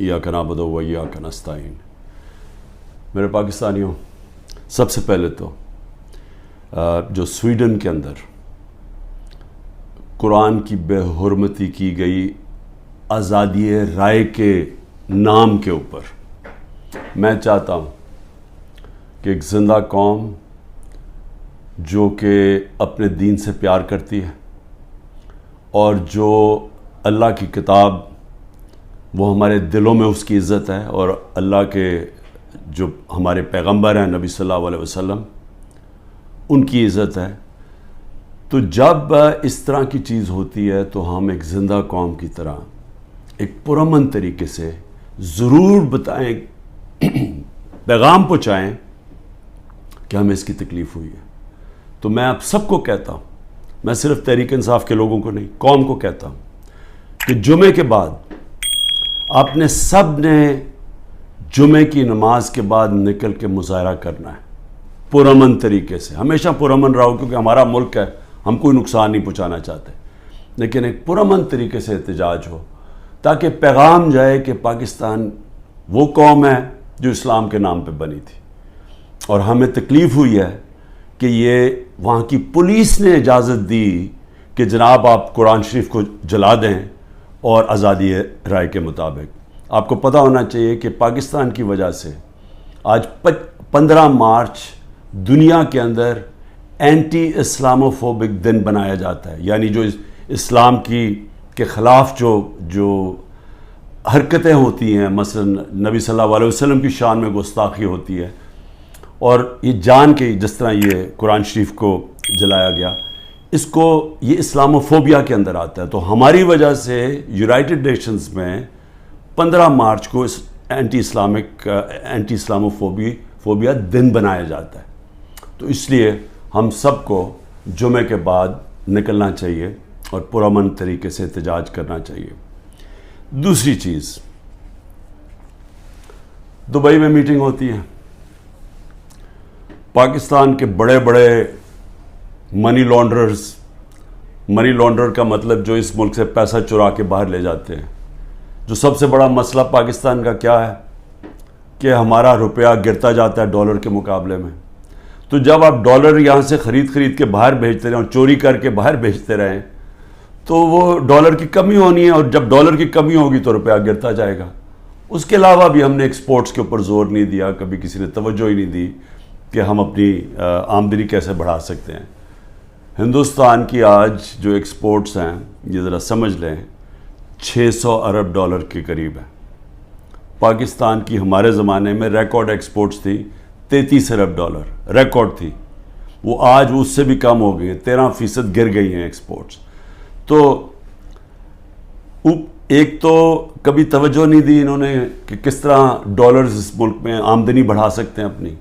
ایاک نعبد و ایاک نستعین۔ میرے پاکستانیوں، سب سے پہلے تو جو سویڈن کے اندر قرآن کی بے حرمتی کی گئی آزادی رائے کے نام کے اوپر میں چاہتا ہوں کہ ایک زندہ قوم جو کہ اپنے دین سے پیار کرتی ہے اور جو اللہ کی کتاب وہ ہمارے دلوں میں اس کی عزت ہے، اور اللہ کے جو ہمارے پیغمبر ہیں نبی صلی اللہ علیہ وسلم ان کی عزت ہے، تو جب اس طرح کی چیز ہوتی ہے تو ہم ایک زندہ قوم کی طرح ایک پرامن طریقے سے ضرور بتائیں، پیغام پہنچائیں کہ ہمیں اس کی تکلیف ہوئی ہے۔ تو میں آپ سب کو کہتا ہوں، میں صرف تحریک انصاف کے لوگوں کو نہیں، قوم کو کہتا ہوں کہ جمعے کے بعد آپ نے سب نے جمعے کی نماز کے بعد نکل کے مظاہرہ کرنا ہے پرامن طریقے سے۔ ہمیشہ پرامن رہو، کیونکہ ہمارا ملک ہے، ہم کوئی نقصان نہیں پہنچانا چاہتے، لیکن ایک پرامن طریقے سے احتجاج ہو تاکہ پیغام جائے کہ پاکستان وہ قوم ہے جو اسلام کے نام پہ بنی تھی، اور ہمیں تکلیف ہوئی ہے کہ یہ وہاں کی پولیس نے اجازت دی کہ جناب آپ قرآن شریف کو جلا دیں اور آزادی رائے کے مطابق۔ آپ کو پتہ ہونا چاہیے کہ پاکستان کی وجہ سے آج 15 مارچ دنیا کے اندر اینٹی اسلاموفوبک دن بنایا جاتا ہے، یعنی جو اسلام کے خلاف جو حرکتیں ہوتی ہیں، مثلا نبی صلی اللہ علیہ وسلم کی شان میں گستاخی ہوتی ہے، اور یہ جان کے جس طرح یہ قرآن شریف کو جلایا گیا، اس کو یہ اسلاموفوبیا کے اندر آتا ہے۔ تو ہماری وجہ سے یونائٹڈ نیشنز میں 15 مارچ کو اینٹی اسلاموفوبیا دن بنایا جاتا ہے۔ تو اس لیے ہم سب کو جمعے کے بعد نکلنا چاہیے اور پرامن طریقے سے احتجاج کرنا چاہیے۔ دوسری چیز، دبئی میں میٹنگ ہوتی ہے، پاکستان کے بڑے بڑے منی لانڈرر کا مطلب جو اس ملک سے پیسہ چرا کے باہر لے جاتے ہیں۔ جو سب سے بڑا مسئلہ پاکستان کا کیا ہے کہ ہمارا روپیہ گرتا جاتا ہے ڈالر کے مقابلے میں۔ تو جب آپ ڈالر یہاں سے خرید کے باہر بھیجتے رہیں اور چوری کر کے باہر بھیجتے رہیں تو وہ ڈالر کی کمی ہونی ہے، اور جب ڈالر کی کمی ہوگی تو روپیہ گرتا جائے گا۔ اس کے علاوہ بھی ہم نے ایکسپورٹس کے اوپر زور نہیں دیا، کبھی کسی نے توجہ ہی نہیں دی کہ ہم اپنی آمدنی کیسے بڑھا سکتے ہیں۔ ہندوستان کی آج جو ایکسپورٹس ہیں یہ ذرا سمجھ لیں 600 ارب ڈالر کے قریب ہے۔ پاکستان کی ہمارے زمانے میں ریکارڈ ایکسپورٹس تھی 33 ارب ڈالر، ریکارڈ تھی، وہ آج اس سے بھی کم ہو گئی ہیں، 13% گر گئی ہیں ایکسپورٹس۔ تو ایک تو کبھی توجہ نہیں دی انہوں نے کہ کس طرح ڈالرز اس ملک میں آمدنی بڑھا سکتے ہیں اپنی،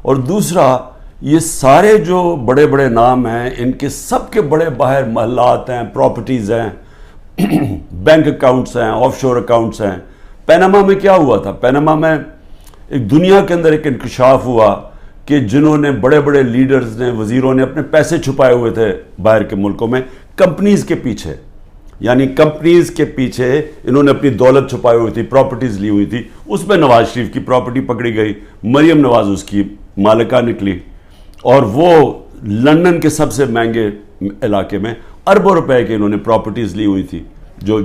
اور دوسرا یہ سارے جو بڑے بڑے نام ہیں ان کے سب کے بڑے باہر محلات ہیں، پراپرٹیز ہیں، بینک اکاؤنٹس ہیں، آف شور اکاؤنٹس ہیں۔ پیناما میں کیا ہوا تھا؟ پیناما میں ایک دنیا کے اندر ایک انکشاف ہوا کہ جنہوں نے بڑے بڑے لیڈرز نے، وزیروں نے اپنے پیسے چھپائے ہوئے تھے باہر کے ملکوں میں کمپنیز کے پیچھے، یعنی کمپنیز کے پیچھے انہوں نے اپنی دولت چھپائی ہوئی تھی، پراپرٹیز لی ہوئی تھی۔ اس میں نواز شریف کی پراپرٹی پکڑی گئی، مریم نواز اس کی مالکہ نکلی، اور وہ لندن کے سب سے مہنگے علاقے میں اربوں روپے کے انہوں نے پراپرٹیز لی ہوئی تھی،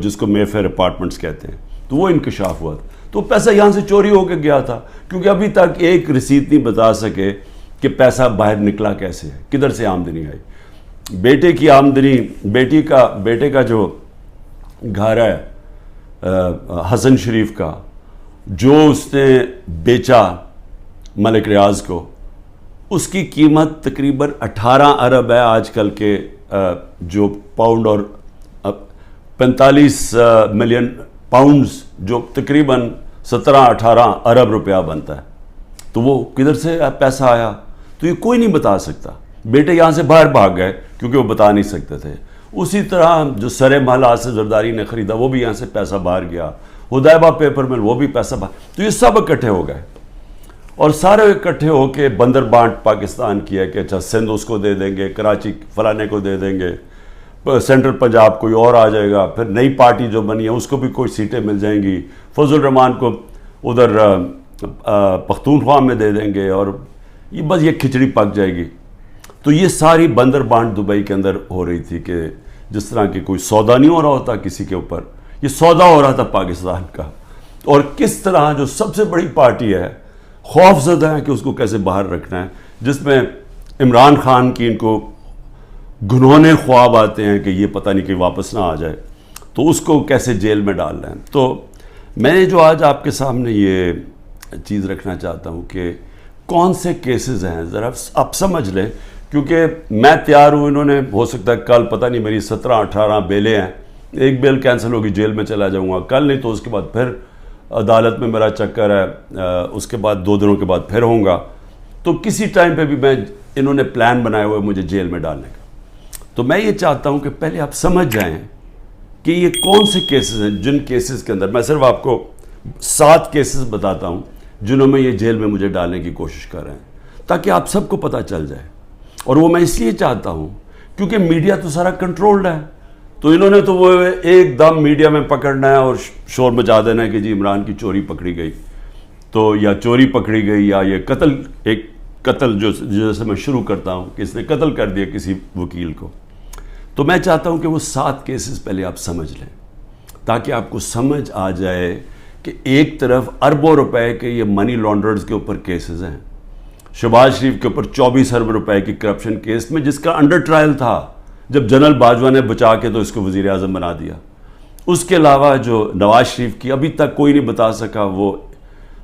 جس کو مے فیئر اپارٹمنٹس کہتے ہیں۔ تو وہ انکشاف ہوا تھا، تو پیسہ یہاں سے چوری ہو کے گیا تھا، کیونکہ ابھی تک ایک رسید نہیں بتا سکے کہ پیسا باہر نکلا کیسے ہے، کدھر سے آمدنی آئی۔ بیٹے کی آمدنی، بیٹے کا جو گھر ہے حسن شریف کا، جو اس نے بیچا ملک ریاض کو، اس کی قیمت تقریباً 18 ارب ہے آج کل کے جو پاؤنڈ، اور 45 ملین پاؤنڈز جو تقریباً 17-18 ارب روپیہ بنتا ہے۔ تو وہ کدھر سے پیسہ آیا تو یہ کوئی نہیں بتا سکتا۔ بیٹے یہاں سے باہر بھاگ گئے کیونکہ وہ بتا نہیں سکتے تھے۔ اسی طرح جو سرے محلہ آصف زرداری نے خریدا وہ بھی یہاں سے پیسہ باہر گیا، حدیبہ پیپر مل وہ بھی پیسہ باہر، تو یہ سب اکٹھے ہو گئے، اور سارے اکٹھے ہو کے بندر بانٹ پاکستان کیا کہ اچھا سندھ اس کو دے دیں گے، کراچی فلانے کو دے دیں گے، سینٹرل پنجاب کوئی اور آ جائے گا, پھر نئی پارٹی جو بنی ہے اس کو بھی کوئی سیٹیں مل جائیں گی, فضل الرحمان کو ادھر پختونخوا میں دے دیں گے, اور یہ بس یہ کھچڑی پک جائے گی. تو یہ ساری بندر بانٹ دبئی کے اندر ہو رہی تھی کہ جس طرح کہ کوئی سودا نہیں ہو رہا ہوتا کسی کے اوپر, یہ سودا ہو رہا تھا پاکستان کا. اور کس طرح جو سب سے بڑی پارٹی ہے خوف زدہ ہے کہ اس کو کیسے باہر رکھنا ہے, جس میں عمران خان کی ان کو گنہونے خواب آتے ہیں کہ یہ پتہ نہیں کہ واپس نہ آ جائے, تو اس کو کیسے جیل میں ڈال رہے ہیں. تو میں جو آج آپ کے سامنے یہ چیز رکھنا چاہتا ہوں کہ کون سے کیسز ہیں ذرا آپ سمجھ لیں, کیونکہ میں تیار ہوں, انہوں نے ہو سکتا ہے کل پتہ نہیں میری 17-18 بیلیں ہیں, ایک بیل کینسل ہوگی جیل میں چلا جاؤں گا, کل نہیں تو اس کے بعد پھر عدالت میں میرا چکر ہے, اس کے بعد 2 دنوں کے بعد پھر ہوں گا. تو کسی ٹائم پہ بھی انہوں نے پلان بنایا ہوئے مجھے جیل میں ڈالنے کا. تو میں یہ چاہتا ہوں کہ پہلے آپ سمجھ جائیں کہ یہ کون سے کیسز ہیں جن کیسز کے اندر میں صرف آپ کو 7 کیسز بتاتا ہوں جنہوں میں یہ جیل میں مجھے ڈالنے کی کوشش کر رہے ہیں, تاکہ آپ سب کو پتہ چل جائے. اور وہ میں اس لیے چاہتا ہوں کیونکہ میڈیا تو سارا کنٹرولڈ ہے, تو انہوں نے تو وہ ایک دم میڈیا میں پکڑنا ہے اور شور مچا دینا ہے کہ جی عمران کی چوری پکڑی گئی, تو یا چوری پکڑی گئی یا یہ قتل جو جیسے میں شروع کرتا ہوں کہ اس نے قتل کر دیا کسی وکیل کو. تو میں چاہتا ہوں کہ وہ 7 کیسز پہلے آپ سمجھ لیں تاکہ آپ کو سمجھ آ جائے کہ ایک طرف اربوں روپے کے یہ منی لانڈررز کے اوپر کیسز ہیں, شہباز شریف کے اوپر 24 ارب روپے کی کرپشن کیس میں جس کا انڈر ٹرائل تھا جب جنرل باجوہ نے بچا کے تو اس کو وزیر اعظم بنا دیا. اس کے علاوہ جو نواز شریف کی ابھی تک کوئی نہیں بتا سکا وہ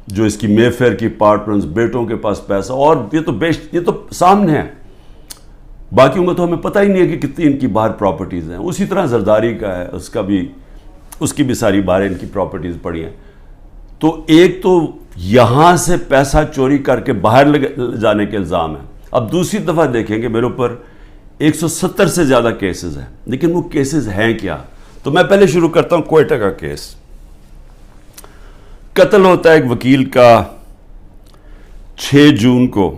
جو اس کی مے فیئر کی اپارٹمنٹس, بیٹوں کے پاس پیسہ, اور یہ تو سامنے ہے, باقیوں کا تو ہمیں پتہ ہی نہیں ہے کہ کتنی ان کی باہر پراپرٹیز ہیں. اسی طرح زرداری کا ہے, اس کی بھی ساری باہر ان کی پراپرٹیز پڑی ہیں. تو ایک تو یہاں سے پیسہ چوری کر کے باہر لے جانے کے الزام ہیں. اب دوسری دفعہ دیکھیں کہ میرے اوپر 170 سے زیادہ کیسز ہیں, لیکن وہ کیسز ہیں کیا؟ تو میں پہلے شروع کرتا ہوں کوئٹہ کا کیس. قتل ہوتا ہے ایک وکیل کا 6 جون کو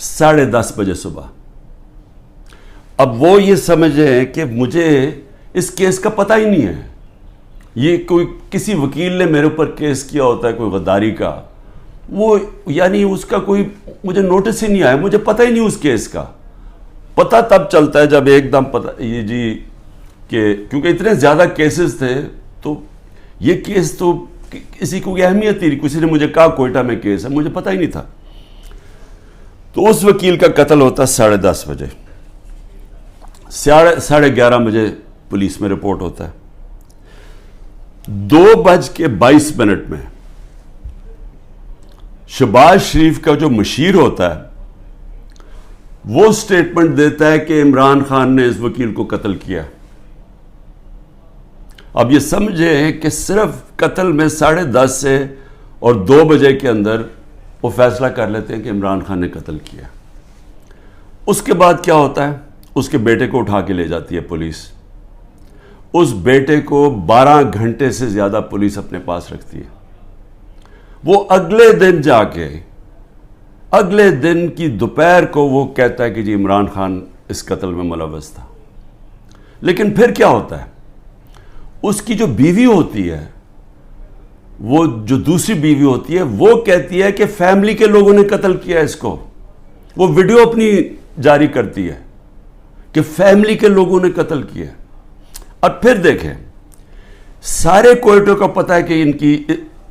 10:30 بجے صبح. اب وہ یہ سمجھیں کہ مجھے اس کیس کا پتہ ہی نہیں ہے, یہ کوئی کسی وکیل نے میرے اوپر کیس کیا ہوتا ہے کوئی غداری کا, وہ یعنی اس کا کوئی مجھے نوٹس ہی نہیں آیا, مجھے پتہ ہی نہیں اس کیس کا. پتہ تب چلتا ہے جب ایک دم پتہ یہ جی کہ کیونکہ اتنے زیادہ کیسز تھے, تو یہ کیس تو کسی کو اہمیت ہی نہیں, کسی نے مجھے کہا کوئٹہ میں کیس ہے, مجھے پتہ ہی نہیں تھا. تو اس وکیل کا قتل ہوتا ہے 10:30 بجے, 11:30 بجے پولیس میں رپورٹ ہوتا ہے. 2:22 میں شہباز شریف کا جو مشیر ہوتا ہے وہ سٹیٹمنٹ دیتا ہے کہ عمران خان نے اس وکیل کو قتل کیا. اب یہ سمجھیں کہ صرف قتل میں 10:30 سے اور 2 بجے کے اندر وہ فیصلہ کر لیتے ہیں کہ عمران خان نے قتل کیا. اس کے بعد کیا ہوتا ہے, اس کے بیٹے کو اٹھا کے لے جاتی ہے پولیس. اس بیٹے کو 12 گھنٹے سے زیادہ پولیس اپنے پاس رکھتی ہے. وہ اگلے دن جا کے اگلے دن کی دوپہر کو وہ کہتا ہے کہ جی عمران خان اس قتل میں ملوث تھا. لیکن پھر کیا ہوتا ہے, اس کی جو بیوی ہوتی ہے, وہ جو دوسری بیوی ہوتی ہے, وہ کہتی ہے کہ فیملی کے لوگوں نے قتل کیا اس کو. وہ ویڈیو اپنی جاری کرتی ہے کہ فیملی کے لوگوں نے قتل کیا. اور پھر دیکھیں, سارے کوئٹوں کا پتہ ہے کہ ان کی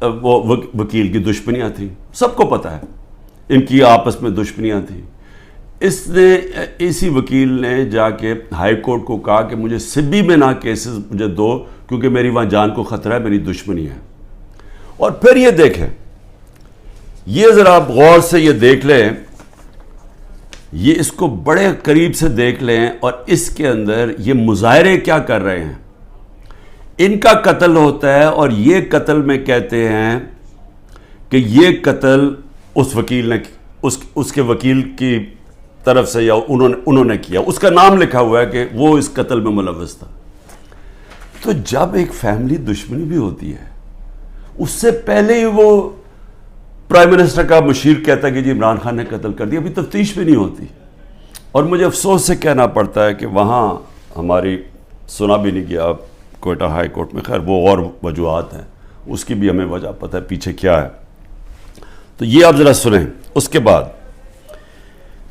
وہ وکیل کی دشمنیاں تھیں, سب کو پتہ ہے ان کی آپس میں دشمنیاں تھیں. اسی وکیل نے جا کے ہائی کورٹ کو کہا کہ مجھے سبی میں نہ کیسز مجھے دو, کیونکہ میری وہاں جان کو خطرہ ہے, میری دشمنی ہے. اور پھر یہ دیکھیں, یہ ذرا آپ غور سے یہ دیکھ لیں, یہ اس کو بڑے قریب سے دیکھ لیں, اور اس کے اندر یہ مظاہرے کیا کر رہے ہیں. ان کا قتل ہوتا ہے اور یہ قتل میں کہتے ہیں کہ یہ قتل اس وکیل نے اس کے وکیل کی طرف سے یا انہوں نے کیا. اس کا نام لکھا ہوا ہے کہ وہ اس قتل میں ملوث تھا. تو جب ایک فیملی دشمنی بھی ہوتی ہے, اس سے پہلے ہی وہ پرائم منسٹر کا مشیر کہتا ہے کہ جی عمران خان نے قتل کر دیا, ابھی تفتیش بھی نہیں ہوتی. اور مجھے افسوس سے کہنا پڑتا ہے کہ وہاں ہماری سنا بھی نہیں گیا کوئٹہ ہائی کورٹ میں. خیر وہ اور وجوہات ہیں, اس کی بھی ہمیں وجہ پتہ ہے پیچھے کیا ہے. تو یہ آپ ذرا سنیں. اس کے بعد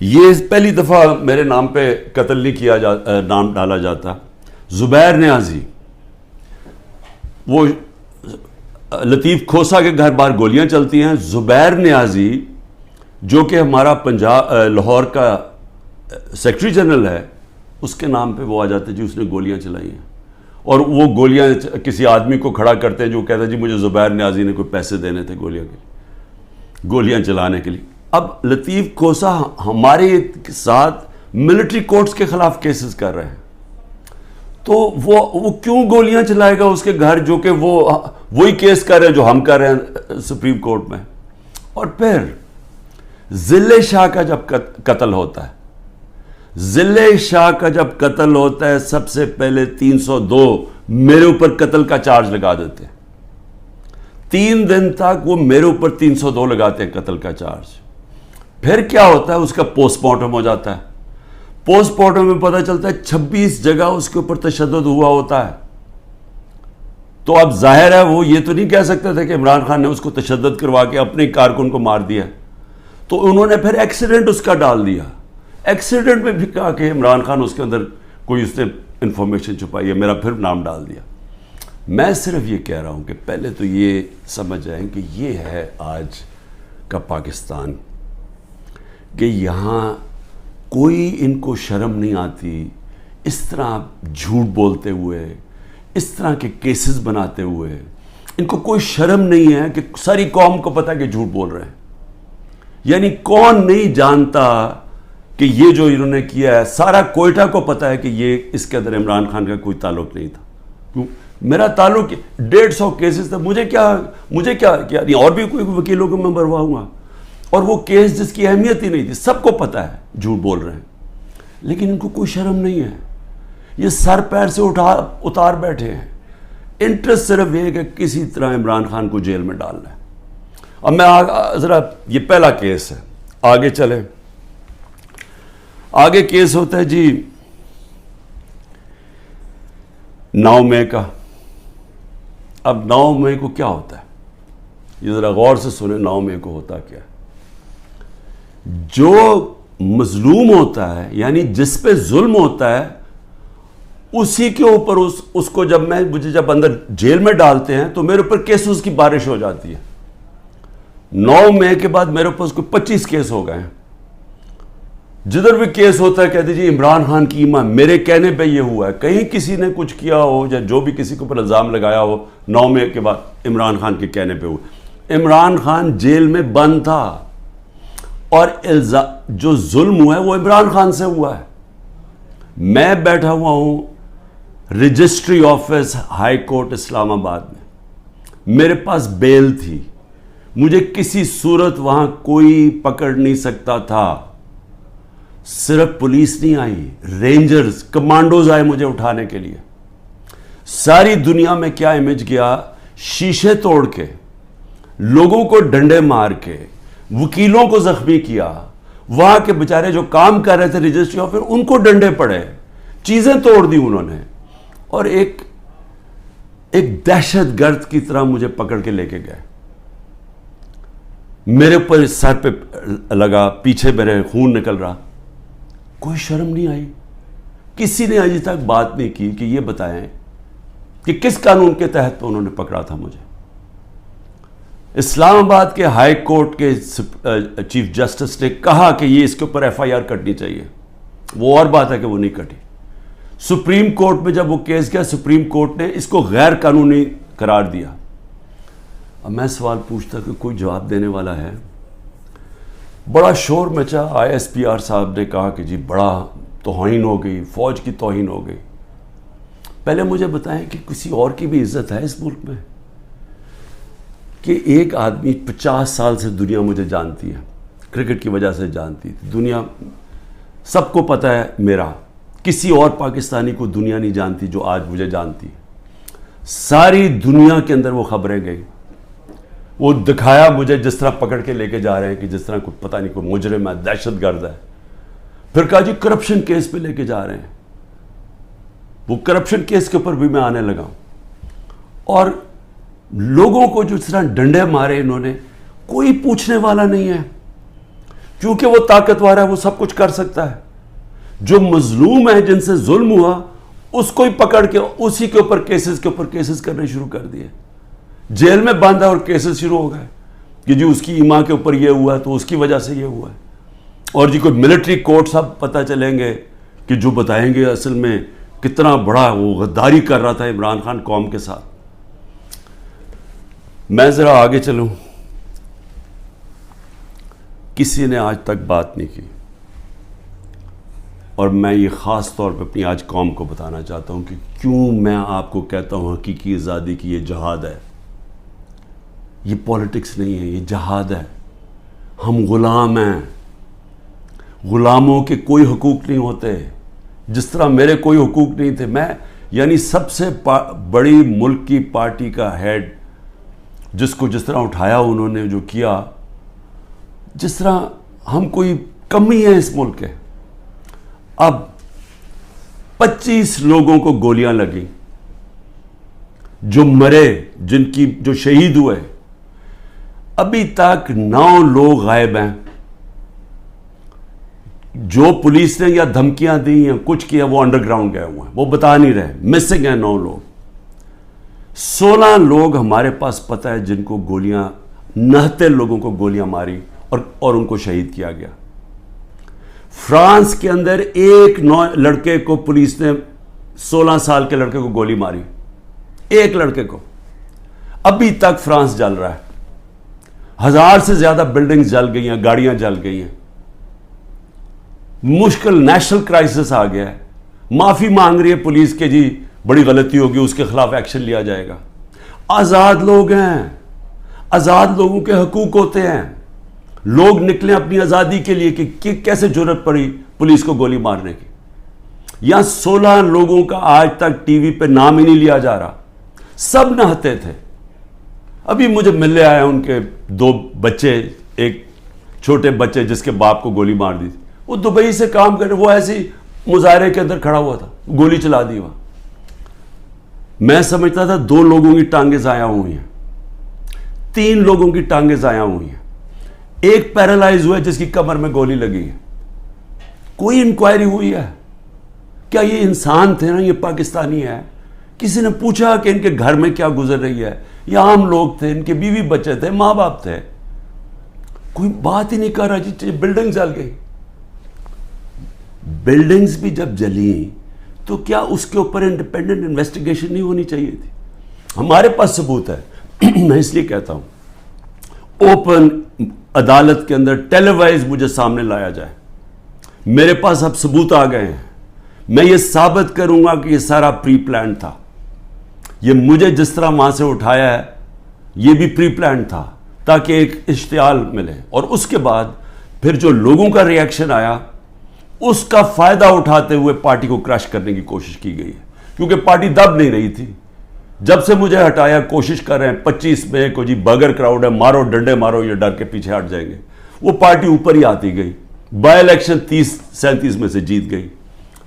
یہ پہلی دفعہ میرے نام پہ قتل نہیں کیا نام ڈالا جاتا. زبیر نیازی, وہ لطیف کھوسا کے گھر بار گولیاں چلتی ہیں. زبیر نیازی جو کہ ہمارا لاہور کا سیکرٹری جنرل ہے, اس کے نام پہ وہ آ جاتے جی اس نے گولیاں چلائی ہیں. اور وہ گولیاں کسی آدمی کو کھڑا کرتے ہیں جو کہتا ہے جی مجھے زبیر نیازی نے کوئی پیسے دینے تھے گولیاں چلانے کے لیے. اب لطیف کھوسا ہمارے ساتھ ملٹری کورٹس کے خلاف کیسز کر رہے ہیں, تو وہ کیوں گولیاں چلائے گا اس کے گھر, جو کہ وہی کیس کر رہے ہیں جو ہم کر رہے ہیں سپریم کورٹ میں. اور پھر ضلع شاہ کا جب قتل ہوتا ہے, ضلع شاہ کا جب قتل ہوتا ہے, سب سے پہلے 302 میرے اوپر قتل کا چارج لگا دیتے ہیں. 3 دن تک وہ میرے اوپر 302 لگاتے ہیں قتل کا چارج. پھر کیا ہوتا ہے, اس کا پوسٹ مارٹم ہو جاتا ہے. پوسٹ مارٹم میں پتہ چلتا ہے 26 جگہ اس کے اوپر تشدد ہوا ہوتا ہے. تو اب ظاہر ہے وہ یہ تو نہیں کہہ سکتے تھے کہ عمران خان نے اس کو تشدد کروا کے اپنے کارکن کو مار دیا. تو انہوں نے پھر ایکسیڈنٹ اس کا ڈال دیا. ایکسیڈنٹ میں بھی کہا کہ عمران خان اس کے اندر کوئی اس نے انفارمیشن چھپائی ہے, میرا پھر نام ڈال دیا. میں صرف یہ کہہ رہا ہوں کہ پہلے تو یہ سمجھ جائیں کہ یہ ہے آج کا پاکستان, کہ یہاں کوئی ان کو شرم نہیں آتی اس طرح جھوٹ بولتے ہوئے, اس طرح کے کیسز بناتے ہوئے. ان کو کوئی شرم نہیں ہے کہ ساری قوم کو پتہ ہے کہ جھوٹ بول رہے ہیں. یعنی کون نہیں جانتا کہ یہ جو انہوں نے کیا ہے, سارا کوئٹہ کو پتہ ہے کہ یہ اس کے اندر عمران خان کا کوئی تعلق نہیں تھا. کیوں؟ میرا تعلق 150 کیسز تھا, مجھے کیا نہیں, اور بھی کوئی وکیلوں کو میں مرواؤں گا. اور وہ کیس جس کی اہمیت ہی نہیں تھی, سب کو پتہ ہے جھوٹ بول رہے ہیں, لیکن ان کو کوئی شرم نہیں ہے. یہ سر پیر سے اتار بیٹھے ہیں. انٹرسٹ صرف یہ کہ کسی طرح عمران خان کو جیل میں ڈالنا ہے. اب میں ذرا, یہ پہلا کیس ہے, آگے چلیں. آگے کیس ہوتا ہے جی 9 مئی کا. اب 9 مئی کو کیا ہوتا ہے, یہ ذرا غور سے سنیں. 9 مئی کو ہوتا کیا ہے, جو مظلوم ہوتا ہے یعنی جس پہ ظلم ہوتا ہے, اسی کے اوپر اس کو مجھے جب اندر جیل میں ڈالتے ہیں تو میرے اوپر کیسز کی بارش ہو جاتی ہے. 9 مئی کے بعد میرے اوپر 25 کیس ہو گئے ہیں. جدھر بھی کیس ہوتا ہے کہتے جی عمران خان کی ایمان, میرے کہنے پہ یہ ہوا ہے. کہیں کسی نے کچھ کیا ہو یا جو بھی کسی کے اوپر الزام لگایا ہو, 9 مئی کے بعد عمران خان کے کہنے پہ ہوا. عمران خان جیل میں بند تھا, اور جو ظلم ہوا ہے وہ عمران خان سے ہوا ہے. میں بیٹھا ہوا ہوں رجسٹری آفس ہائی کورٹ اسلام آباد میں, میرے پاس بیل تھی, مجھے کسی صورت وہاں کوئی پکڑ نہیں سکتا تھا. صرف پولیس نہیں آئی, رینجرز کمانڈوز آئے مجھے اٹھانے کے لیے. ساری دنیا میں کیا امیج گیا, شیشے توڑ کے, لوگوں کو ڈنڈے مار کے, وکیلوں کو زخمی کیا. وہاں کے بیچارے جو کام کر رہے تھے رجسٹری آفس, ان کو ڈنڈے پڑے, چیزیں توڑ دی انہوں نے, اور ایک دہشت گرد کی طرح مجھے پکڑ کے لے کے گئے. میرے اوپر سر پہ لگا, پیچھے میرے خون نکل رہا. کوئی شرم نہیں آئی, کسی نے ابھی تک بات نہیں کی کہ یہ بتائیں کہ کس قانون کے تحت پہ انہوں نے پکڑا تھا مجھے. اسلام آباد کے ہائی کورٹ کے چیف جسٹس نے کہا کہ یہ اس کے اوپر FIR کٹنی چاہیے. وہ اور بات ہے کہ وہ نہیں کٹی. سپریم کورٹ میں جب وہ کیس گیا, سپریم کورٹ نے اس کو غیر قانونی قرار دیا. اب میں سوال پوچھتا کہ کوئی جواب دینے والا ہے. بڑا شور مچا. ISPR صاحب نے کہا کہ جی بڑا توہین ہو گئی, فوج کی توہین ہو گئی. پہلے مجھے بتائیں کہ کسی اور کی بھی عزت ہے اس ملک میں, کہ ایک آدمی 50 سال سے دنیا مجھے جانتی ہے, کرکٹ کی وجہ سے جانتی تھی دنیا, سب کو پتہ ہے میرا. کسی اور پاکستانی کو دنیا نہیں جانتی جو آج مجھے جانتی ہے. ساری دنیا کے اندر وہ خبریں گئی. وہ دکھایا مجھے جس طرح پکڑ کے لے کے جا رہے ہیں کہ جس طرح کوئی پتہ نہیں کوئی مجرم ہے, دہشت گرد ہے. پھر کہا جی کرپشن کیس پہ لے کے جا رہے ہیں. وہ کرپشن کیس کے اوپر بھی میں آنے لگا ہوں. اور لوگوں کو جس طرح ڈنڈے مارے انہوں نے, کوئی پوچھنے والا نہیں ہے, کیونکہ وہ طاقتور ہے, وہ سب کچھ کر سکتا ہے. جو مظلوم ہے, جن سے ظلم ہوا, اس کو ہی پکڑ کے اسی کے اوپر کیسز کرنے شروع کر دیے. جیل میں باندھا اور کیسز شروع ہو گئے کہ جی اس کی ایما کے اوپر یہ ہوا ہے تو اس کی وجہ سے یہ ہوا ہے. اور جی کوئی ملٹری کورٹ سب پتہ چلیں گے کہ جو بتائیں گے اصل میں کتنا بڑا وہ غداری کر رہا تھا عمران خان قوم کے ساتھ. میں ذرا آگے چلوں. کسی نے آج تک بات نہیں کی, اور میں یہ خاص طور پہ اپنی آج قوم کو بتانا چاہتا ہوں کہ کیوں میں آپ کو کہتا ہوں حقیقی آزادی کی یہ جہاد ہے. یہ پولیٹکس نہیں ہے, یہ جہاد ہے. ہم غلام ہیں. غلاموں کے کوئی حقوق نہیں ہوتے. جس طرح میرے کوئی حقوق نہیں تھے, میں یعنی سب سے بڑی ملک کی پارٹی کا ہیڈ, جس کو جس طرح اٹھایا انہوں نے, جو کیا, جس طرح ہم کوئی کمی ہے اس ملک کے. اب 25 لوگوں کو گولیاں لگیں, جو مرے, جو شہید ہوئے, ابھی تک 9 لوگ غائب ہیں. جو پولیس نے یا دھمکیاں دی ہیں, کچھ کیا, وہ انڈر گراؤنڈ گئے ہوئے ہیں, وہ بتا نہیں رہے, مسنگ ہیں 9 لوگ. 16 لوگ ہمارے پاس پتہ ہے جن کو گولیاں, 69 لوگوں کو گولیاں ماری اور ان کو شہید کیا گیا. فرانس کے اندر ایک لڑکے کو پولیس نے 16 سال کے لڑکے کو گولی ماری, ایک لڑکے کو. ابھی تک فرانس جل رہا ہے. 1000 سے زیادہ بلڈنگز جل گئی ہیں, گاڑیاں جل گئی ہیں. مشکل نیشنل کرائسس آ گیا ہے. معافی مانگ رہی ہے پولیس کے, جی بڑی غلطی ہوگی, اس کے خلاف ایکشن لیا جائے گا. آزاد لوگ ہیں, آزاد لوگوں کے حقوق ہوتے ہیں. لوگ نکلیں اپنی آزادی کے لیے کہ کیسے جرأت پڑی پولیس کو گولی مارنے کی. یہاں 16 لوگوں کا آج تک ٹی وی پہ نام ہی نہیں لیا جا رہا. سب نہتے تھے. ابھی مجھے ملنے آئے ان کے 2 بچے, ایک چھوٹے بچے جس کے باپ کو گولی مار دی تھی, وہ دبئی سے کام کر رہے, وہ ایسی مظاہرے کے اندر کھڑا ہوا تھا, گولی چلا دی وہاں. میں سمجھتا تھا 2 لوگوں کی ٹانگیں ضائع ہوئی ہیں, 3 لوگوں کی ٹانگیں ضائع ہوئی ہیں, ایک پیرالائز ہوا ہے جس کی کمر میں گولی لگی ہے. کوئی انکوائری ہوئی ہے کیا یہ انسان تھے نا, یہ پاکستانی ہے؟ کسی نے پوچھا کہ ان کے گھر میں کیا گزر رہی ہے؟ یہ عام لوگ تھے, ان کے بیوی بچے تھے, ماں باپ تھے. کوئی بات ہی نہیں کر رہا. جی بلڈنگ جل گئی. بلڈنگز بھی جب جلی تو کیا اس کے اوپر انڈیپینڈنٹ انویسٹیگیشن نہیں ہونی چاہیے تھی؟ ہمارے پاس ثبوت ہے. میں اس لیے کہتا ہوں اوپن عدالت کے اندر ٹیلی وائز مجھے سامنے لایا جائے. میرے پاس اب ثبوت آ گئے ہیں. میں یہ ثابت کروں گا کہ یہ سارا پری پلان تھا. یہ مجھے جس طرح وہاں سے اٹھایا ہے یہ بھی پری پلان تھا تاکہ ایک اشتعال ملے. اور اس کے بعد پھر جو لوگوں کا ری ایکشن آیا اس کا فائدہ اٹھاتے ہوئے پارٹی کو کرش کرنے کی کوشش کی گئی ہے, کیونکہ پارٹی دب نہیں رہی تھی. جب سے مجھے ہٹایا کوشش کر رہے ہیں 25 مئی کو, جی بگر کراؤڈ ہے, مارو ڈنڈے مارو, یہ ڈر کے پیچھے ہٹ جائیں گے. وہ پارٹی اوپر ہی آتی گئی. بائی الیکشن 30-37 میں سے جیت گئی.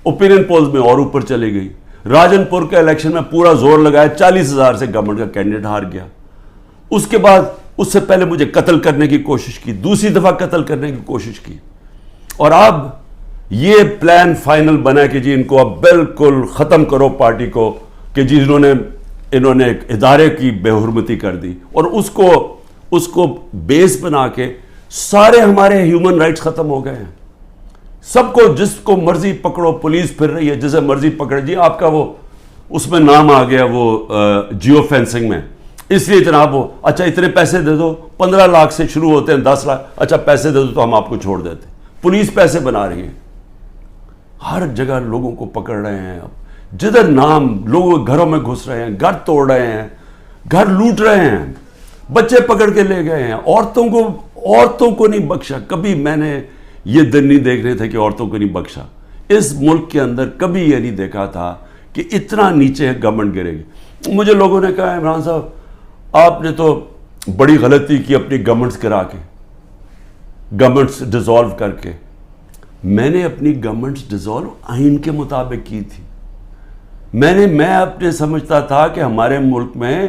اوپینین پولز میں اور اوپر چلی گئی. راجن پور کے الیکشن میں پورا زور لگایا, 40,000 سے گورنمنٹ کا کینڈیڈیٹ ہار گیا. اس کے بعد اس سے پہلے مجھے قتل کرنے کی کوشش کی, دوسری دفعہ قتل کرنے کی کوشش کی. اور اب یہ پلان فائنل بنا کہ جی ان کو اب بالکل ختم کرو پارٹی کو, کہ جی انہوں نے ایک ادارے کی بے حرمتی کر دی. اور اس کو بیس بنا کے سارے ہمارے ہیومن رائٹس ختم ہو گئے ہیں. سب کو جس کو مرضی پکڑو, پولیس پھر رہی ہے جسے مرضی پکڑے. جی آپ کا وہ اس میں نام آ گیا وہ جیو فینسنگ میں, اس لیے جناب وہ اچھا اتنے پیسے دے دو, 15 لاکھ سے شروع ہوتے ہیں, 10 لاکھ, اچھا پیسے دے دو تو ہم آپ کو چھوڑ دیتے. پولیس پیسے بنا رہی ہے. ہر جگہ لوگوں کو پکڑ رہے ہیں. اب جدھر نام لوگ گھروں میں گھس رہے ہیں, گھر توڑ رہے ہیں, گھر لوٹ رہے ہیں, بچے پکڑ کے لے گئے ہیں. عورتوں کو نہیں بخشا. کبھی میں نے یہ دن نہیں دیکھ رہے تھے کہ عورتوں کو نہیں بخشا. اس ملک کے اندر کبھی یہ نہیں دیکھا تھا کہ اتنا نیچے گورنمنٹ گرے گی. مجھے لوگوں نے کہا عمران صاحب آپ نے تو بڑی غلطی کی اپنی گورنمنٹس گرا کے, گورنمنٹس ڈیزالو کر کے. میں نے اپنی گورنمنٹس ڈیزالو آئین کے مطابق کی تھی. میں اپنے سمجھتا تھا کہ ہمارے ملک میں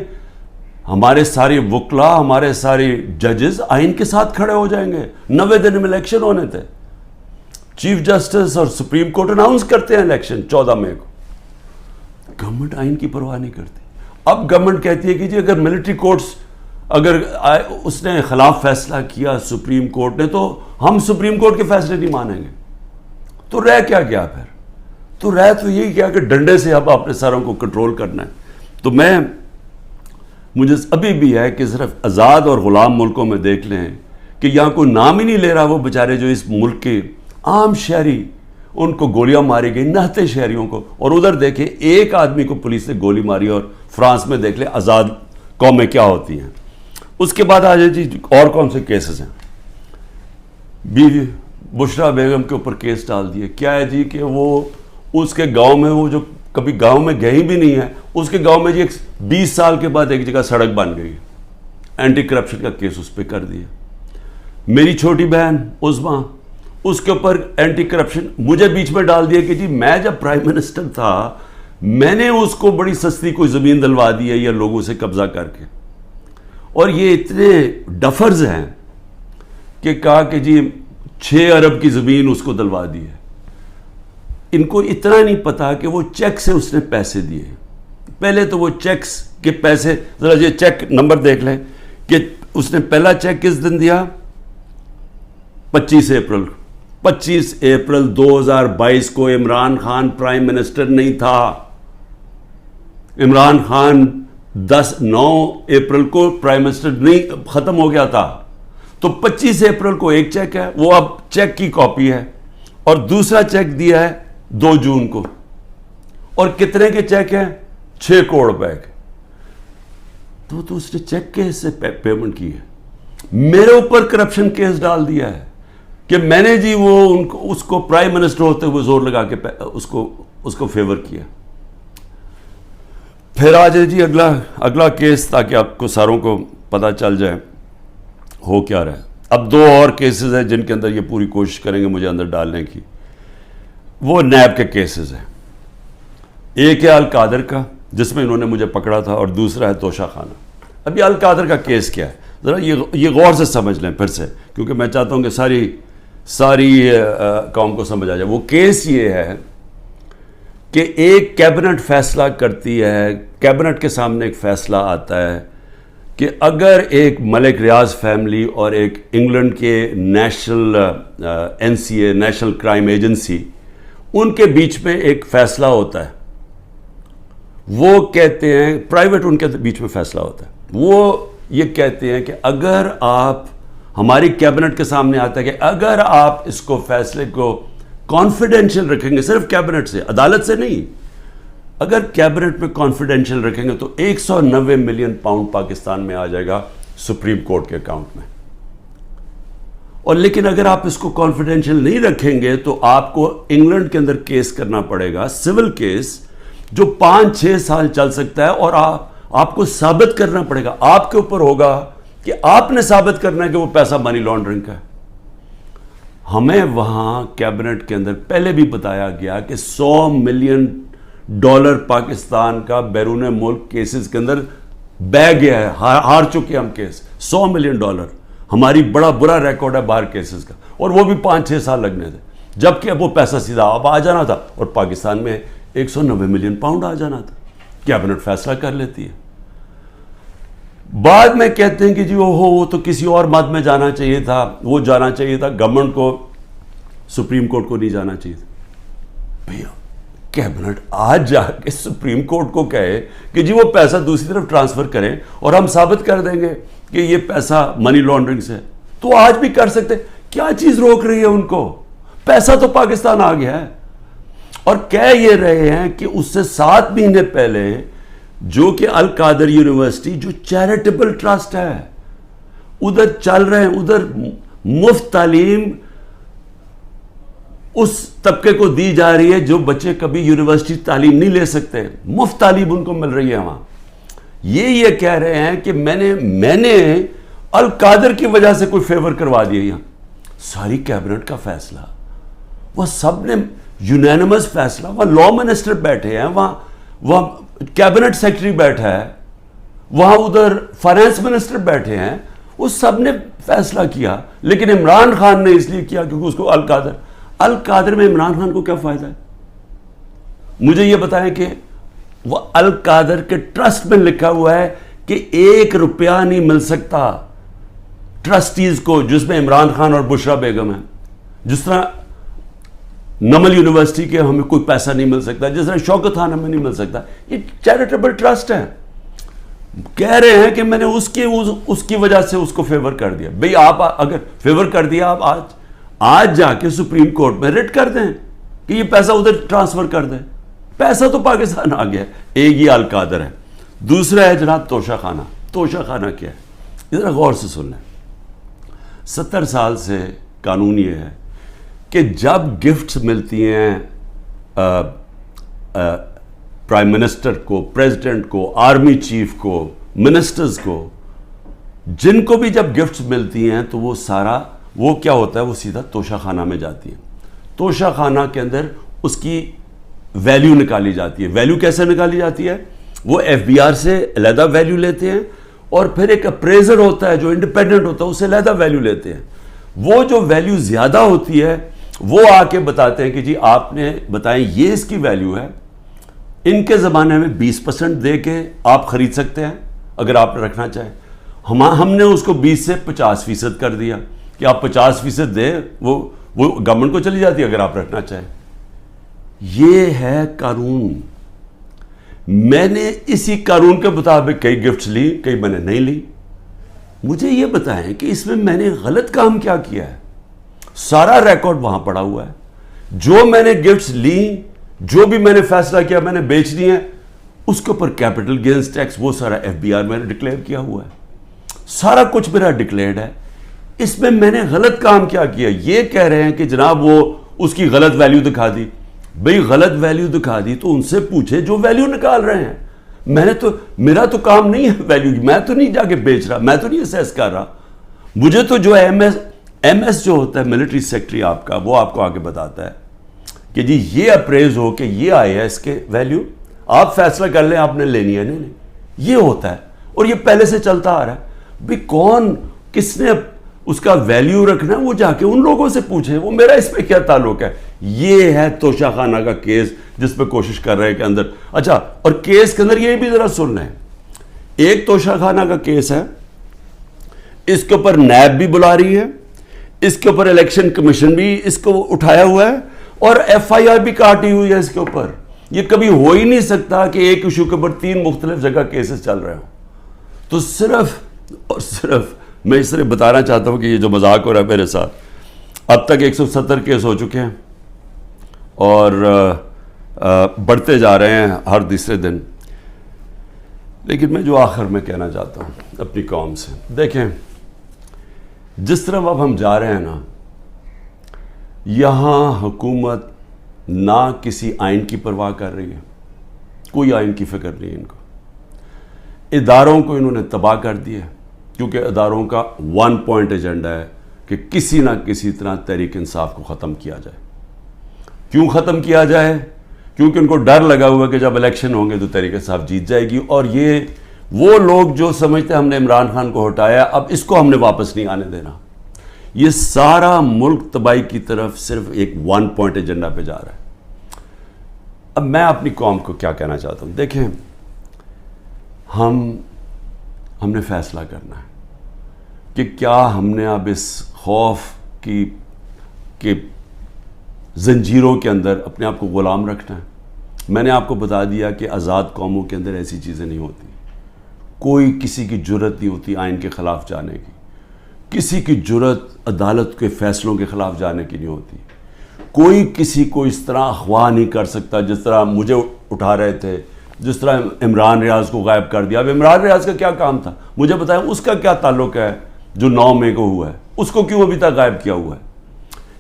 ہمارے سارے وکلا، ہمارے سارے ججز آئین کے ساتھ کھڑے ہو جائیں گے. 90 دن میں الیکشن ہونے تھے. چیف جسٹس اور سپریم کورٹ اناؤنس کرتے ہیں الیکشن 14 مئی کو. گورنمنٹ آئین کی پرواہ نہیں کرتی. اب گورنمنٹ کہتی ہے کہ جی اگر ملٹری کورٹس اگر اس نے خلاف فیصلہ کیا سپریم کورٹ نے تو ہم سپریم کورٹ کے فیصلے نہیں مانیں گے. تو رہ کیا گیا پھر؟ تو رہ تو یہی کیا کہ ڈنڈے سے اب اپنے ساروں کو کنٹرول کرنا ہے. تو مجھے ابھی بھی ہے کہ صرف آزاد اور غلام ملکوں میں دیکھ لیں کہ یہاں کوئی نام ہی نہیں لے رہا وہ بیچارے جو اس ملک کے عام شہری، ان کو گولیاں ماری گئی، نہتے شہریوں کو. اور ادھر دیکھیں ایک آدمی کو پولیس نے گولی ماری. اور فرانس میں دیکھ لیں آزاد قومیں کیا ہوتی ہیں. اس کے بعد آ جائے جی اور کون سے کیسز ہیں. بیوی بشرا بیگم کے اوپر کیس ڈال دیے. کیا ہے جی کہ وہ اس کے گاؤں میں، وہ جو کبھی گاؤں میں گئی بھی نہیں ہے، اس کے گاؤں میں جی 20 سال کے بعد ایک جگہ سڑک بن گئی. اینٹی کرپشن کا کیس اس پہ کر دیا. میری چھوٹی بہن عظمیٰ، اس کے اوپر اینٹی کرپشن مجھے بیچ میں ڈال دیا کہ جی میں جب پرائم منسٹر تھا میں نے اس کو بڑی سستی کوئی زمین دلوا دی ہے یا لوگوں سے قبضہ کر کے. اور یہ اتنے ڈفرز ہیں کہ کہا کہ جی 6 ارب کی زمین اس کو دلوا دی ہے. ان کو اتنا نہیں پتا کہ وہ چیک سے اس نے پیسے دیے. پہلے تو وہ چیکس کے پیسے، ذرا یہ چیک نمبر دیکھ لیں کہ اس نے پہلا چیک کس دن دیا؟ 25 اپریل 2022 کو. عمران خان پرائم منسٹر نہیں تھا. عمران خان 9 اپریل کو پرائم منسٹر نہیں ختم ہو گیا تھا. تو 25 اپریل کو ایک چیک ہے، وہ اب چیک کی کاپی ہے. اور دوسرا چیک دیا ہے 2 جون کو. اور کتنے کے چیک ہیں؟ 6 کروڑ روپے کے. تو اس نے چیک کے سے پیمنٹ کی ہے. میرے اوپر کرپشن کیس ڈال دیا ہے کہ میں نے جی اس کو پرائم منسٹر ہوتے ہوئے زور لگا کے اس کو فیور کیا. پھر آ جائے جی اگلا کیس، تاکہ آپ کو ساروں کو پتہ چل جائے ہو کیا رہا ہے. اب 2 اور کیسز ہیں جن کے اندر یہ پوری کوشش کریں گے مجھے اندر ڈالنے کی. وہ نیب کے کیسز ہیں. ایک ہے القادر کا جس میں انہوں نے مجھے پکڑا تھا، اور دوسرا ہے توشہ خانہ. اب یہ القادر کا کیس کیا ہے ذرا یہ غور سے سمجھ لیں پھر سے، کیونکہ میں چاہتا ہوں کہ ساری قوم کو سمجھ آ جائے. وہ کیس یہ ہے کہ ایک کیبنٹ فیصلہ کرتی ہے، کیبنٹ کے سامنے ایک فیصلہ آتا ہے کہ اگر ایک ملک ریاض فیملی اور ایک انگلینڈ کے national NCA national crime agency, ان کے بیچ میں ایک فیصلہ ہوتا ہے. وہ کہتے ہیں پرائیویٹ، ان کے بیچ میں فیصلہ ہوتا ہے. وہ یہ کہتے ہیں کہ اگر آپ، ہماری کیبنٹ کے سامنے آتا ہے کہ اگر آپ اس کو فیصلے کو کانفیڈینشیل رکھیں گے، صرف کیبنٹ سے، عدالت سے نہیں، اگر کیبنٹ میں کانفیڈینشیل رکھیں گے تو 190 ملین پاؤنڈ پاکستان میں آ جائے گا سپریم کورٹ کے اکاؤنٹ میں. اور لیکن اگر آپ اس کو کانفیڈینشیل نہیں رکھیں گے تو آپ کو انگلینڈ کے اندر کیس کرنا پڑے گا، سول کیس، جو 5-6 سال چل سکتا ہے. اور آپ کو ثابت کرنا پڑے گا، آپ کے اوپر ہوگا کہ آپ نے ثابت کرنا ہے کہ وہ پیسہ منی لانڈرنگ کا ہے. ہمیں وہاں کیبنٹ کے اندر پہلے بھی بتایا گیا کہ $100 ملین پاکستان کا بیرون ملک کیسز کے اندر بہ گیا ہے، ہار چکے ہم کیس. $100 ملین ہماری بڑا برا ریکارڈ ہے باہر کیسز کا، اور وہ بھی 5-6 سال لگنے تھے. جبکہ اب وہ پیسہ سیدھا اب آ جانا تھا، اور پاکستان میں 190 ملین پاؤنڈ آ جانا تھا. کیبنٹ فیصلہ کر لیتی ہے. بعد میں کہتے ہیں کہ جی وہ تو کسی اور مد میں جانا چاہیے تھا، وہ جانا چاہیے تھا گورنمنٹ کو، سپریم کورٹ کو نہیں جانا چاہیے تھا. بھیا کیبنٹ آج جا کے سپریم کورٹ کو کہے کہ جی وہ پیسہ دوسری طرف ٹرانسفر کریں اور ہم ثابت کر دیں گے کہ یہ پیسہ منی لانڈرنگ سے، تو آج بھی کر سکتے. کیا چیز روک رہی ہے ان کو؟ پیسہ تو پاکستان آ گیا ہے. اور کہہ یہ رہے ہیں کہ اس سے 7 مہینے پہلے جو کہ القادر یونیورسٹی جو چیریٹیبل ٹرسٹ ہے، ادھر چل رہے ہیں، ادھر مفت تعلیم اس طبقے کو دی جا رہی ہے جو بچے کبھی یونیورسٹی تعلیم نہیں لے سکتے، مفت تعلیم ان کو مل رہی ہے وہاں. یہ کہہ رہے ہیں کہ میں نے القادر کی وجہ سے کوئی فیور کروا دیا. یہاں ساری کیبنٹ کا فیصلہ، وہ سب نے یونینمس فیصلہ، وہاں لا منسٹر بیٹھے ہیں، وہاں وہاں کیبنٹ سیکرٹری بیٹھا ہے, وہاں ادھر فائنانس منسٹر بیٹھے ہیں, وہ سب نے فیصلہ کیا. لیکن عمران خان نے اس لیے کیا کیونکہ اس کو القادر میں عمران خان کو کیا فائدہ ہے؟ مجھے یہ بتائیں کہ وہ القادر کے ٹرسٹ میں لکھا ہوا ہے کہ 1 روپیہ نہیں مل سکتا ٹرسٹیز کو, جس میں عمران خان اور بشرا بیگم ہیں. جس طرح نمل یونیورسٹی کے ہمیں کوئی پیسہ نہیں مل سکتا, جس طرح شوکت خان ہمیں نہیں مل سکتا. یہ چیریٹیبل ٹرسٹ ہے. کہہ رہے ہیں کہ میں نے اس کی وجہ سے اس کو فیور کر دیا. بھئی آپ اگر فیور کر دیا, آپ آج جا کے سپریم کورٹ میں ریٹ کر دیں کہ یہ پیسہ ادھر ٹرانسفر کر دیں. پیسہ تو پاکستان آ گیا. ایک یہ القادر ہے. دوسرا ہے جناب توشہ خانہ. توشہ خانہ کیا ہے؟ ذرا غور سے سن لیں. 70 سال سے قانون یہ ہے کہ جب گفٹس ملتی ہیں پرائم منسٹر کو, پریزیڈنٹ کو, آرمی چیف کو, منسٹرز کو, جن کو بھی جب گفٹس ملتی ہیں تو وہ کیا ہوتا ہے, وہ سیدھا توشہ خانہ میں جاتی ہیں. توشہ خانہ کے اندر اس کی ویلیو نکالی جاتی ہے. ویلیو کیسے نکالی جاتی ہے؟ وہ ایف بی آر سے علیحدہ ویلیو لیتے ہیں, اور پھر ایک اپریزر ہوتا ہے جو انڈیپینڈنٹ ہوتا ہے, اس سے علیحدہ ویلیو لیتے ہیں. وہ جو ویلیو زیادہ ہوتی ہے وہ آ کے بتاتے ہیں کہ جی آپ نے بتائیں یہ اس کی ویلیو ہے, ان کے زمانے میں 20% دے کے آپ خرید سکتے ہیں اگر آپ رکھنا چاہیں. ہم نے اس کو 20 سے 50% کر دیا کہ آپ 50% دیں, وہ گورنمنٹ کو چلی جاتی ہے اگر آپ رکھنا چاہیں. یہ ہے قانون. میں نے اسی قانون کے مطابق کئی گفٹس لی, کئی میں نے نہیں لی. مجھے یہ بتائیں کہ اس میں نے غلط کام کیا کیا ہے؟ سارا ریکارڈ وہاں پڑا ہوا ہے. جو میں نے گفٹس لی, جو بھی میں نے فیصلہ کیا میں نے بیچ دی ہیں, اس کے اوپر کیپٹل گینز ٹیکس وہ سارا ایف بی آر میں نے ڈکلیئر کیا ہوا ہے. سارا کچھ میرا ڈکلیئرڈ ہے. اس میں نے غلط کام کیا کیا؟ یہ کہہ رہے ہیں کہ جناب وہ اس کی غلط ویلیو دکھا دی. بھئی غلط ویلیو دکھا دی تو ان سے پوچھے جو ویلیو نکال رہے ہیں. میرا تو کام نہیں ہے ویلیو, میں تو نہیں جا کے بیچ رہا, میں تو نہیں اسیس کر رہا. مجھے تو جو ایم ایس جو ہوتا ہے ملٹری سیکٹری آپ کا, وہ آپ کو آگے بتاتا ہے کہ جی یہ اپریز ہو کہ یہ آئے ہے اس کے ویلیو, آپ فیصلہ کر لیں آپ نے لینی ہے. نہیں, یہ ہوتا ہے اور یہ پہلے سے چلتا آ رہا ہے. بھئی کس نے اس کا ویلیو رکھنا ہے وہ جا کے ان لوگوں سے پوچھے, وہ میرا اس پہ کیا تعلق ہے. یہ ہے توشہ خانہ کا کیس جس پہ کوشش کر رہے ہیں کہ اندر. اچھا, اور کیس کے اندر یہ بھی ذرا سن لیں. ایک توشہ خانہ کا کیس ہے, اس کے اوپر نیب بھی بلا رہی ہے, اس کے اوپر الیکشن کمیشن بھی اس کو اٹھایا ہوا ہے, اور ایف آئی آر بھی کاٹی ہوئی ہے اس کے اوپر. یہ کبھی ہو ہی نہیں سکتا کہ ایک ایشو کے اوپر 3 مختلف جگہ کیسز چل رہے ہوں. تو صرف اور صرف میں اس طرح بتانا چاہتا ہوں کہ یہ جو مذاق ہو رہا ہے میرے ساتھ, اب تک 170 کیس ہو چکے ہیں اور بڑھتے جا رہے ہیں ہر تیسرے دن. لیکن میں جو آخر میں کہنا چاہتا ہوں اپنی قوم سے, دیکھیں جس طرح اب ہم جا رہے ہیں نا, یہاں حکومت نہ کسی آئین کی پرواہ کر رہی ہے, کوئی آئین کی فکر نہیں ان کو. اداروں کو انہوں نے تباہ کر دیا, کیونکہ اداروں کا 1 پوائنٹ ایجنڈا ہے کہ کسی نہ کسی طرح تحریک انصاف کو ختم کیا جائے. کیوں ختم کیا جائے؟ کیونکہ ان کو ڈر لگا ہوا کہ جب الیکشن ہوں گے تو تحریک انصاف جیت جائے گی, اور یہ وہ لوگ جو سمجھتے ہیں ہم نے عمران خان کو ہٹایا, اب اس کو ہم نے واپس نہیں آنے دینا. یہ سارا ملک تباہی کی طرف صرف ایک 1 پوائنٹ ایجنڈا پہ جا رہا ہے. اب میں اپنی قوم کو کیا کہنا چاہتا ہوں, دیکھیں ہم نے فیصلہ کرنا ہے کہ کیا ہم نے اب اس خوف کی زنجیروں کے اندر اپنے آپ کو غلام رکھنا ہے. میں نے آپ کو بتا دیا کہ آزاد قوموں کے اندر ایسی چیزیں نہیں ہوتی. کوئی کسی کی جرت نہیں ہوتی آئین کے خلاف جانے کی, کسی کی جرت عدالت کے فیصلوں کے خلاف جانے کی نہیں ہوتی. کوئی کسی کو اس طرح اغوا نہیں کر سکتا جس طرح مجھے اٹھا رہے تھے, جس طرح عمران ریاض کو غائب کر دیا. اب عمران ریاض کا کیا کام تھا مجھے بتائیں, اس کا کیا تعلق ہے جو 9 مئی کو ہوا ہے, اس کو کیوں ابھی تک غائب کیا ہوا ہے؟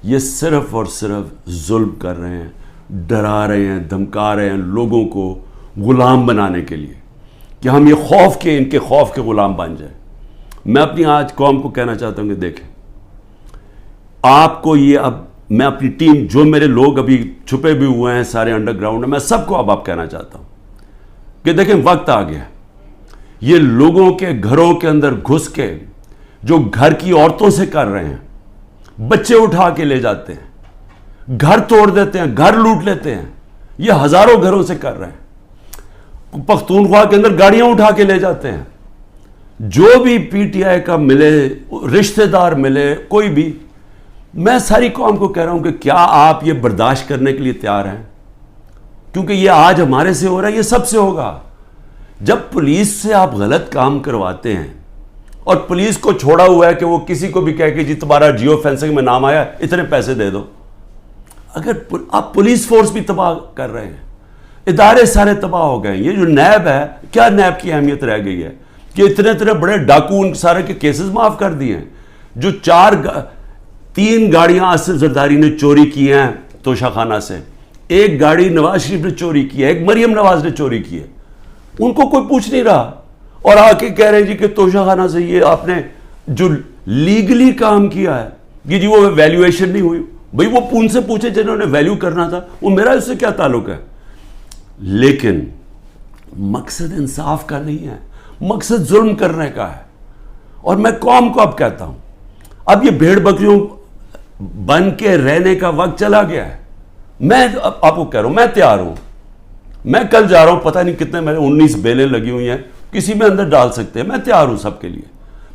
یہ صرف اور صرف ظلم کر رہے ہیں, ڈرا رہے ہیں, دھمکا رہے ہیں لوگوں کو غلام بنانے کے لیے کہ ہم یہ خوف کے ان کے خوف کے غلام بن جائیں. میں اپنی آج قوم کو کہنا چاہتا ہوں کہ دیکھیں آپ کو یہ, اب میں اپنی ٹیم جو میرے لوگ ابھی چھپے بھی ہوئے ہیں سارے انڈر گراؤنڈ میں, میں سب کو اب آپ کہنا چاہتا ہوں کہ دیکھیں وقت آ گیا، یہ لوگوں کے گھروں کے اندر گھس کے جو گھر کی عورتوں سے کر رہے ہیں، بچے اٹھا کے لے جاتے ہیں، گھر توڑ دیتے ہیں، گھر لوٹ لیتے ہیں، یہ ہزاروں گھروں سے کر رہے ہیں، پختونخوا کے اندر گاڑیاں اٹھا کے لے جاتے ہیں، جو بھی پی ٹی آئی کا ملے، رشتہ دار ملے، کوئی بھی، میں ساری قوم کو کہہ رہا ہوں کہ کیا آپ یہ برداشت کرنے کے لیے تیار ہیں؟ کیونکہ یہ آج ہمارے سے ہو رہا ہے، یہ سب سے ہوگا۔ جب پولیس سے آپ غلط کام کرواتے ہیں اور پولیس کو چھوڑا ہوا ہے کہ وہ کسی کو بھی کہہ کہ جی تمہارا جیو فینسنگ میں نام آیا، اتنے پیسے دے دو، اگر آپ پولیس فورس بھی تباہ کر رہے ہیں، ادارے سارے تباہ ہو گئے ہیں۔ یہ جو نیب ہے، کیا نیب کی اہمیت رہ گئی ہے کہ اتنے بڑے ڈاکو ان سارے کے کیسز معاف کر دیے ہیں؟ جو 3 گاڑیاں آصف زرداری نے چوری کی ہیں توشہ خانہ سے، 1 گاڑی نواز شریف نے چوری کی ہے، 1 مریم نواز نے چوری کی ہے، ان کو کوئی پوچھ نہیں رہا، اور آ کے کہہ رہے ہیں جی کہ توشہ خانہ سے یہ آپ نے جو لیگلی کام کیا ہے، یہ جی وہ ویلیویشن نہیں ہوئی، بھئی وہ ان سے پوچھے جنہوں نے ویلیو کرنا تھا، وہ میرا اس سے کیا تعلق ہے؟ لیکن مقصد انصاف کا نہیں ہے، مقصد ظلم کرنے کا ہے۔ اور میں قوم کو اب کہتا ہوں، اب یہ بھیڑ بکریوں بن کے رہنے کا وقت چلا گیا ہے۔ میں آپ کو کہہ رہا ہوں، میں تیار ہوں، میں کل جا رہا ہوں، پتہ نہیں کتنے میرے 19 بیلیں لگی ہوئی ہیں، کسی میں اندر ڈال سکتے ہیں، میں تیار ہوں سب کے لیے،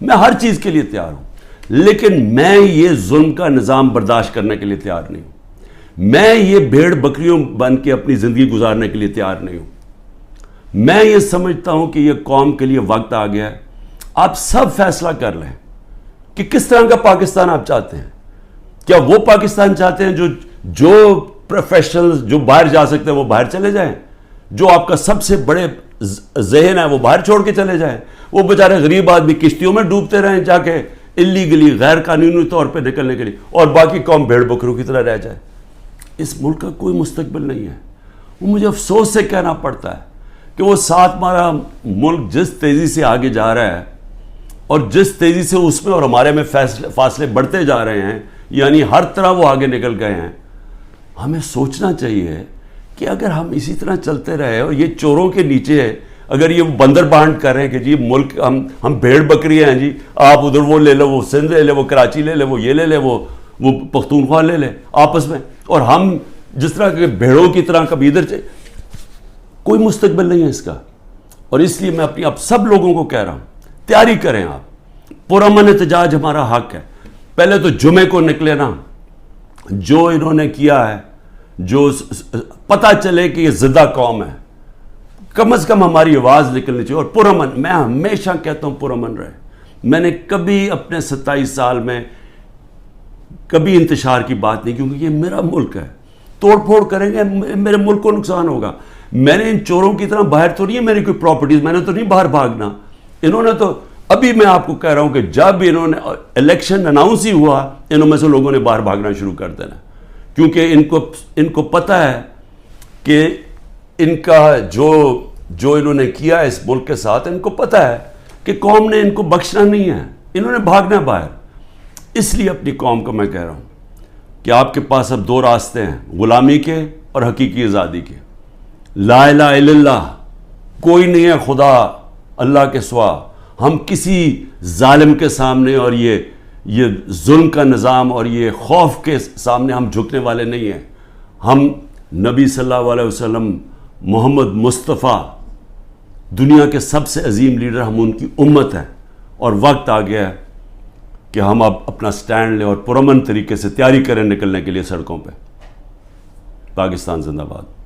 میں ہر چیز کے لیے تیار ہوں، لیکن میں یہ ظلم کا نظام برداشت کرنے کے لیے تیار نہیں ہوں، میں یہ بھیڑ بکریوں بن کے اپنی زندگی گزارنے کے لیے تیار نہیں ہوں۔ میں یہ سمجھتا ہوں کہ یہ قوم کے لیے وقت آ گیا ہے، آپ سب فیصلہ کر لیں کہ کس طرح کا پاکستان آپ چاہتے ہیں۔ کیا وہ پاکستان چاہتے ہیں جو پروفیشنل جو باہر جا سکتے ہیں وہ باہر چلے جائیں، جو آپ کا سب سے بڑے ذہن ہے وہ باہر چھوڑ کے چلے جائیں، وہ بیچارے غریب آدمی کشتیوں میں ڈوبتے رہیں جا کے اللیگلی غیر قانونی طور پہ نکلنے کے لیے، اور باقی قوم بھیڑ بکروں کی طرح رہ جائے؟ اس ملک کا کوئی مستقبل نہیں ہے۔ وہ مجھے افسوس سے کہنا پڑتا ہے کہ وہ ساتھ ہمارا ملک جس تیزی سے آگے جا رہا ہے اور جس تیزی سے اس میں اور ہمارے میں فاصلے بڑھتے جا رہے ہیں، یعنی ہر طرح وہ آگے نکل گئے ہیں، ہمیں سوچنا چاہیے کہ اگر ہم اسی طرح چلتے رہے اور یہ چوروں کے نیچے اگر یہ بندر بانٹ کر رہے ہیں کہ جی ملک ہم بھیڑ بکری ہیں، جی آپ ادھر وہ لے لو، وہ سندھ لے لے، وہ کراچی لے لے، وہ یہ لے لے، وہ پختونخوا لے لے آپس میں، اور ہم جس طرح کے بھیڑوں کی طرح کبھی ادھر سے، کوئی مستقبل نہیں ہے اس کا۔ اور اس لیے میں اپنی اب سب لوگوں کو کہہ رہا ہوں، تیاری کریں، آپ پرامن احتجاج ہمارا حق ہے۔ پہلے تو جمعے کو نکلے نا، جو انہوں نے کیا ہے، جو پتہ چلے کہ یہ زدہ قوم ہے، کم از کم ہماری آواز نکلنی چاہیے، اور پرامن، میں ہمیشہ کہتا ہوں پرامن رہے۔ میں نے کبھی اپنے 27 سال میں کبھی انتشار کی بات نہیں، کیونکہ یہ میرا ملک ہے، توڑ پھوڑ کریں گے میرے ملک کو نقصان ہوگا۔ میں نے ان چوروں کی طرح باہر تو نہیں ہے میری کوئی پراپرٹیز، میں نے تو نہیں باہر بھاگنا۔ انہوں نے تو ابھی میں آپ کو کہہ رہا ہوں کہ جب انہوں نے الیکشن اناؤنس ہی ہوا، انہوں میں سے لوگوں نے باہر بھاگنا شروع کر دینا، کیونکہ ان کو پتہ ہے کہ ان کا جو انہوں نے کیا اس ملک کے ساتھ، ان کو پتہ ہے کہ قوم نے ان کو بخشنا نہیں ہے، انہوں نے بھاگنا ہے باہر۔ اس لیے اپنی قوم کو میں کہہ رہا ہوں کہ آپ کے پاس اب 2 راستے ہیں، غلامی کے اور حقیقی آزادی کے۔ لا الہ الا اللہ، کوئی نہیں ہے خدا اللہ کے سوا۔ ہم کسی ظالم کے سامنے اور یہ ظلم کا نظام اور یہ خوف کے سامنے ہم جھکنے والے نہیں ہیں۔ ہم نبی صلی اللہ علیہ وسلم، محمد مصطفیٰ، دنیا کے سب سے عظیم لیڈر، ہم ان کی امت ہیں، اور وقت آ گیا ہے کہ ہم اب اپنا سٹینڈ لیں اور پرامن طریقے سے تیاری کریں نکلنے کے لیے سڑکوں پہ۔ پاکستان زندہ باد۔